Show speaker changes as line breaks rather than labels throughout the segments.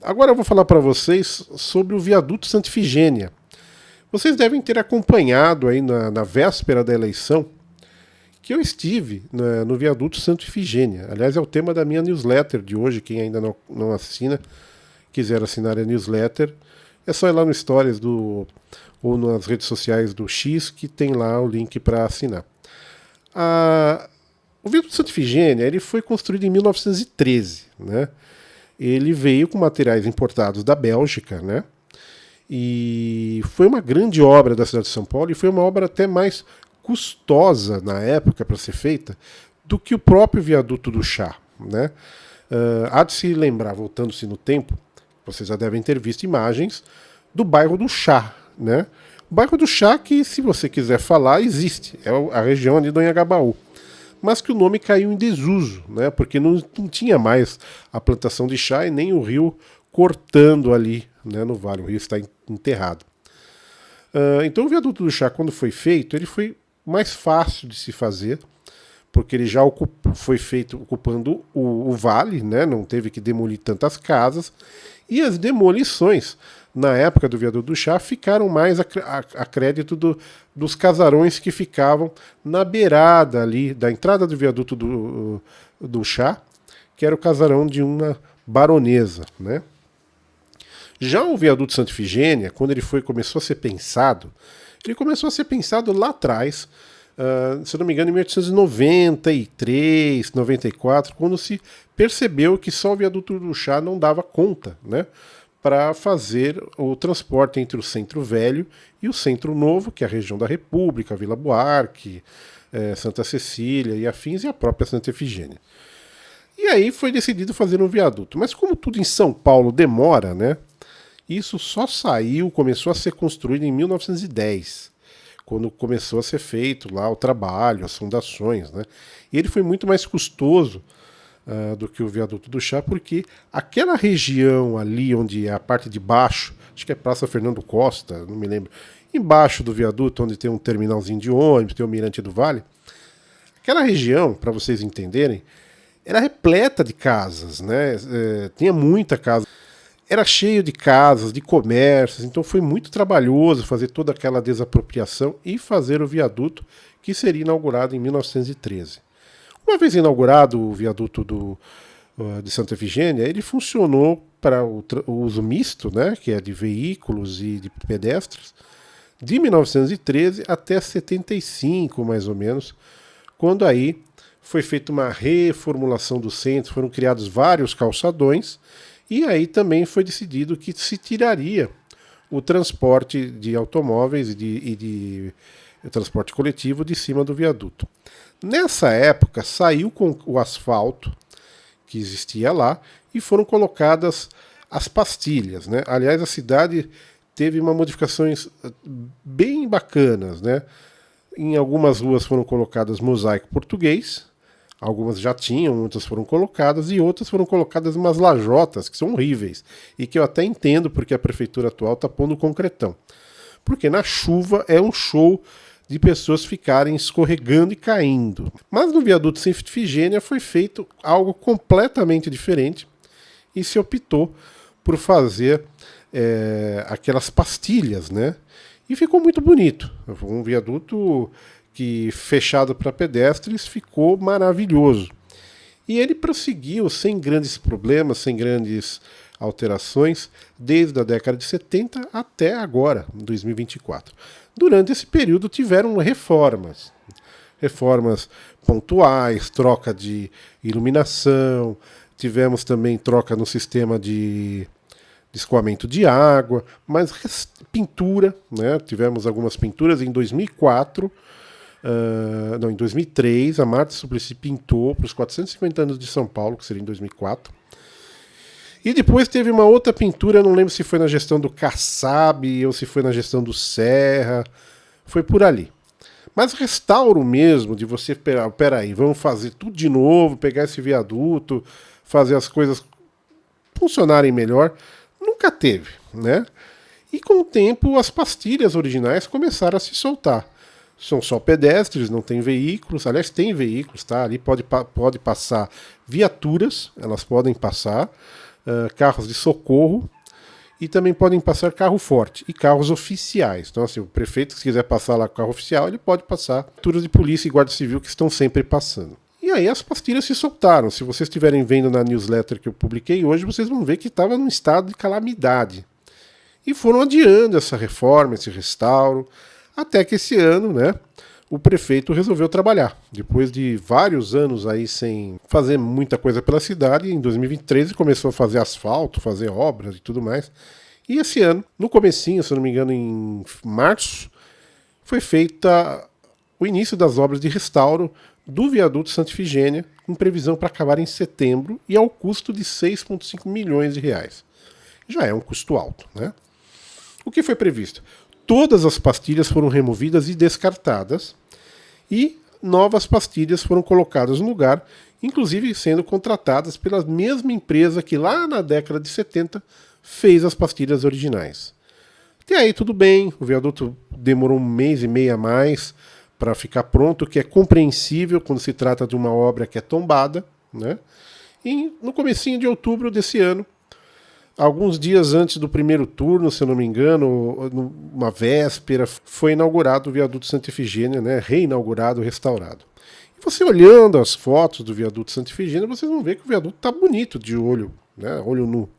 Agora eu vou falar para vocês sobre o viaduto Santa Ifigênia. Vocês devem ter acompanhado aí na véspera da eleição que eu estive no viaduto Santa Ifigênia. Aliás, é o tema da minha newsletter de hoje. Quem ainda não assina, quiser assinar a newsletter, é só ir lá no Stories ou nas redes sociais do X, que tem lá o link para assinar. O viaduto Santa Ifigênia ele foi construído em 1913, né? Ele veio com materiais importados da Bélgica, né? E foi uma grande obra da cidade de São Paulo e foi uma obra até mais custosa na época para ser feita do que o próprio viaduto do Chá, né? Há de se lembrar, voltando-se no tempo, vocês já devem ter visto imagens do bairro do Chá, né? O bairro do Chá que, se você quiser falar, existe, é a região ali do Anhangabaú, mas que o nome caiu em desuso, né? Porque não tinha mais a plantação de chá e nem o rio cortando ali, né, no vale, o rio está enterrado. Então o viaduto do chá, quando foi feito, ele foi mais fácil de se fazer, porque ele já foi feito ocupando o vale, né? Não teve que demolir tantas casas, e as demolições na época do viaduto do chá ficaram mais a crédito dos casarões que ficavam na beirada ali da entrada do viaduto do chá, que era o casarão de uma baronesa, né? Já o viaduto Santa Ifigênia, quando ele começou a ser pensado, ele começou a ser pensado lá atrás, se eu não me engano, em 1893, 94, quando se percebeu que só o viaduto do chá não dava conta, né, para fazer o transporte entre o Centro Velho e o Centro Novo, que é a região da República, Vila Buarque, Santa Cecília e afins, e a própria Santa Ifigênia. E aí foi decidido fazer um viaduto. Mas como tudo em São Paulo demora, né, isso só começou a ser construído em 1910, quando começou a ser feito lá o trabalho, as fundações, né? E ele foi muito mais custoso do que o viaduto do chá, porque aquela região ali onde é a parte de baixo, acho que é Praça Fernando Costa, não me lembro, embaixo do viaduto, onde tem um terminalzinho de ônibus, tem o Mirante do Vale, aquela região, para vocês entenderem, era repleta de casas, né? Tinha muita casa. Era cheio de casas, de comércios, então foi muito trabalhoso fazer toda aquela desapropriação e fazer o viaduto, que seria inaugurado em 1913. Uma vez inaugurado o viaduto de Santa Ifigênia, ele funcionou para o uso misto, né, que é de veículos e de pedestres, de 1913 até 75, mais ou menos, quando aí foi feita uma reformulação do centro, foram criados vários calçadões, e aí também foi decidido que se tiraria o transporte de automóveis e de transporte coletivo de cima do viaduto. Nessa época saiu com o asfalto que existia lá e foram colocadas as pastilhas, né? Aliás, a cidade teve uma modificações bem bacanas, né? Em algumas ruas foram colocadas mosaico português. Algumas já tinham, outras foram colocadas, e outras foram colocadas umas lajotas, que são horríveis, e que eu até entendo porque a prefeitura atual está pondo concretão. Porque na chuva é um show de pessoas ficarem escorregando e caindo. Mas no viaduto Santa Ifigênia foi feito algo completamente diferente, e se optou por fazer aquelas pastilhas, né? E ficou muito bonito. Foi um viaduto que, fechado para pedestres, ficou maravilhoso. E ele prosseguiu sem grandes problemas, sem grandes alterações, desde a década de 70 até agora, 2024. Durante esse período tiveram reformas. Reformas pontuais, troca de iluminação, tivemos também troca no sistema de escoamento de água, mas pintura, né? Tivemos algumas pinturas em 2004. Em 2003, a Marta Suplicy pintou para os 450 anos de São Paulo, que seria em 2004. E depois teve uma outra pintura, não lembro se foi na gestão do Kassab ou se foi na gestão do Serra, foi por ali. Mas restauro mesmo, de você, peraí, vamos fazer tudo de novo, pegar esse viaduto, fazer as coisas funcionarem melhor, nunca teve, né? E com o tempo as pastilhas originais começaram a se soltar. São só pedestres, não tem veículos. Aliás, tem veículos, tá? Ali pode passar viaturas, elas podem passar. carros de socorro, e também podem passar carro forte e carros oficiais. Então, assim, o prefeito, se quiser passar lá com carro oficial, ele pode passar viaturas de polícia e guarda civil que estão sempre passando. E aí as pastilhas se soltaram. Se vocês estiverem vendo na newsletter que eu publiquei hoje, vocês vão ver que estava num estado de calamidade. E foram adiando essa reforma, esse restauro, até que esse ano, né, o prefeito resolveu trabalhar. Depois de vários anos aí sem fazer muita coisa pela cidade, em 2023 ele começou a fazer asfalto, fazer obras e tudo mais. E esse ano, no comecinho, se eu não me engano, em março, foi feita o início das obras de restauro do viaduto Santa Ifigênia, com previsão para acabar em setembro e ao custo de 6,5 milhões de reais. Já é um custo alto, né? O que foi previsto? Todas as pastilhas foram removidas e descartadas, e novas pastilhas foram colocadas no lugar, inclusive sendo contratadas pela mesma empresa que lá na década de 70 fez as pastilhas originais. Até aí tudo bem, o viaduto demorou 1,5 mês a mais para ficar pronto, o que é compreensível quando se trata de uma obra que é tombada, né? E no comecinho de outubro desse ano, alguns dias antes do primeiro turno, se eu não me engano, numa véspera, foi inaugurado o viaduto Santa Ifigênia, né? Reinaugurado, restaurado. E você olhando as fotos do viaduto Santa Ifigênia, vocês vão ver que o viaduto está bonito de olho, né? Olho nu.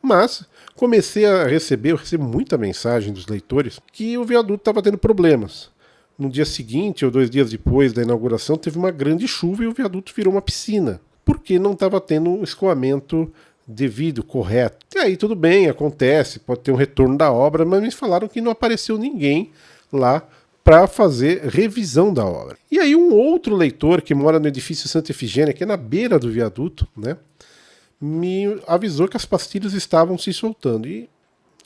Mas eu recebo muita mensagem dos leitores que o viaduto estava tendo problemas. No dia seguinte, ou 2 dias depois da inauguração, teve uma grande chuva e o viaduto virou uma piscina, porque não estava tendo um escoamento devido, correto. E aí tudo bem, acontece, pode ter um retorno da obra, mas me falaram que não apareceu ninguém lá para fazer revisão da obra. E aí um outro leitor que mora no edifício Santa Ifigênia, que é na beira do viaduto, né, me avisou que as pastilhas estavam se soltando. E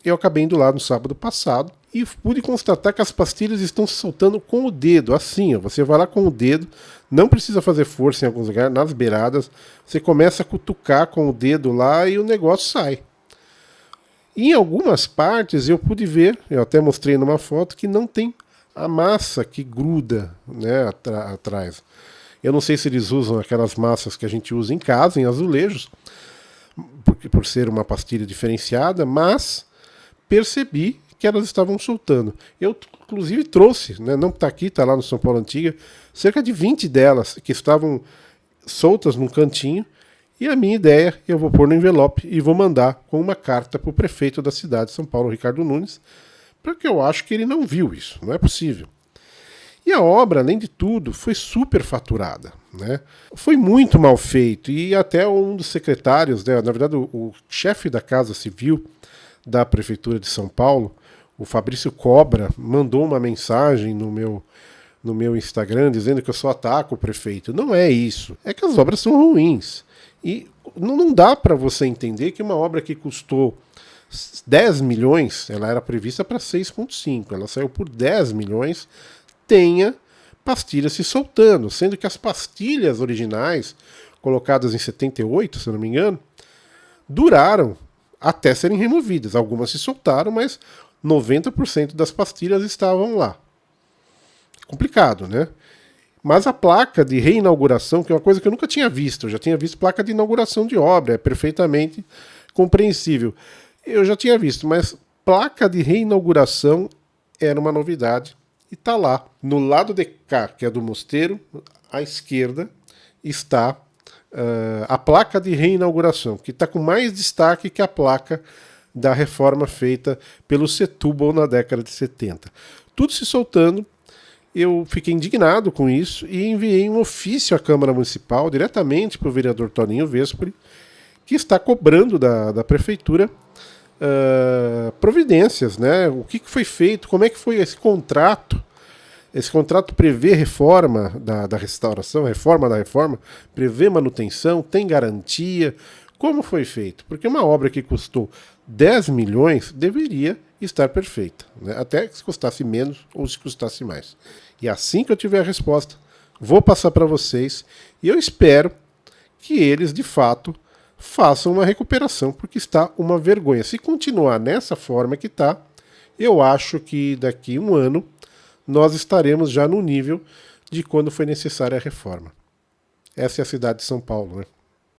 eu acabei indo lá no sábado passado e pude constatar que as pastilhas estão se soltando com o dedo, assim, ó, você vai lá com o dedo, não precisa fazer força em alguns lugares, nas beiradas, você começa a cutucar com o dedo lá e o negócio sai. Em algumas partes eu pude ver, eu até mostrei numa foto, que não tem a massa que gruda, né, atrás. Eu não sei se eles usam aquelas massas que a gente usa em casa, em azulejos, por ser uma pastilha diferenciada, mas percebi que elas estavam soltando. Eu, inclusive, trouxe, né, não está aqui, está lá no São Paulo Antiga, cerca de 20 delas que estavam soltas num cantinho, e a minha ideia, eu vou pôr no envelope e vou mandar com uma carta para o prefeito da cidade de São Paulo, Ricardo Nunes, porque eu acho que ele não viu isso, não é possível. E a obra, além de tudo, foi super faturada, né? Foi muito mal feito, e até um dos secretários, né, na verdade o chefe da Casa Civil da Prefeitura de São Paulo, o Fabrício Cobra, mandou uma mensagem no meu Instagram dizendo que eu só ataco o prefeito. Não é isso. É que as obras são ruins. E não dá para você entender que uma obra que custou 10 milhões, ela era prevista para 6,5, ela saiu por 10 milhões, tenha pastilhas se soltando, sendo que as pastilhas originais, colocadas em 78, se eu não me engano, duraram até serem removidas. Algumas se soltaram, mas 90% das pastilhas estavam lá. Complicado, né? Mas a placa de reinauguração, que é uma coisa que eu nunca tinha visto, eu já tinha visto placa de inauguração de obra, é perfeitamente compreensível. Eu já tinha visto, mas placa de reinauguração era uma novidade. E está lá, no lado de cá, que é do mosteiro, à esquerda, está a placa de reinauguração, que está com mais destaque que a placa da reforma feita pelo Setúbal na década de 70. Tudo se soltando. Eu fiquei indignado com isso e enviei um ofício à Câmara Municipal, diretamente para o vereador Toninho Vespoli, que está cobrando da Prefeitura providências, né? O que foi feito, como é que foi esse contrato. Esse contrato prevê reforma da restauração, reforma da reforma, prevê manutenção, tem garantia. Como foi feito? Porque uma obra que custou 10 milhões deveria estar perfeita, né? Até se custasse menos ou se custasse mais. E assim que eu tiver a resposta, vou passar para vocês e eu espero que eles, de fato, façam uma recuperação, porque está uma vergonha. Se continuar nessa forma que está, eu acho que daqui a um ano nós estaremos já no nível de quando foi necessária a reforma. Essa é a cidade de São Paulo, né?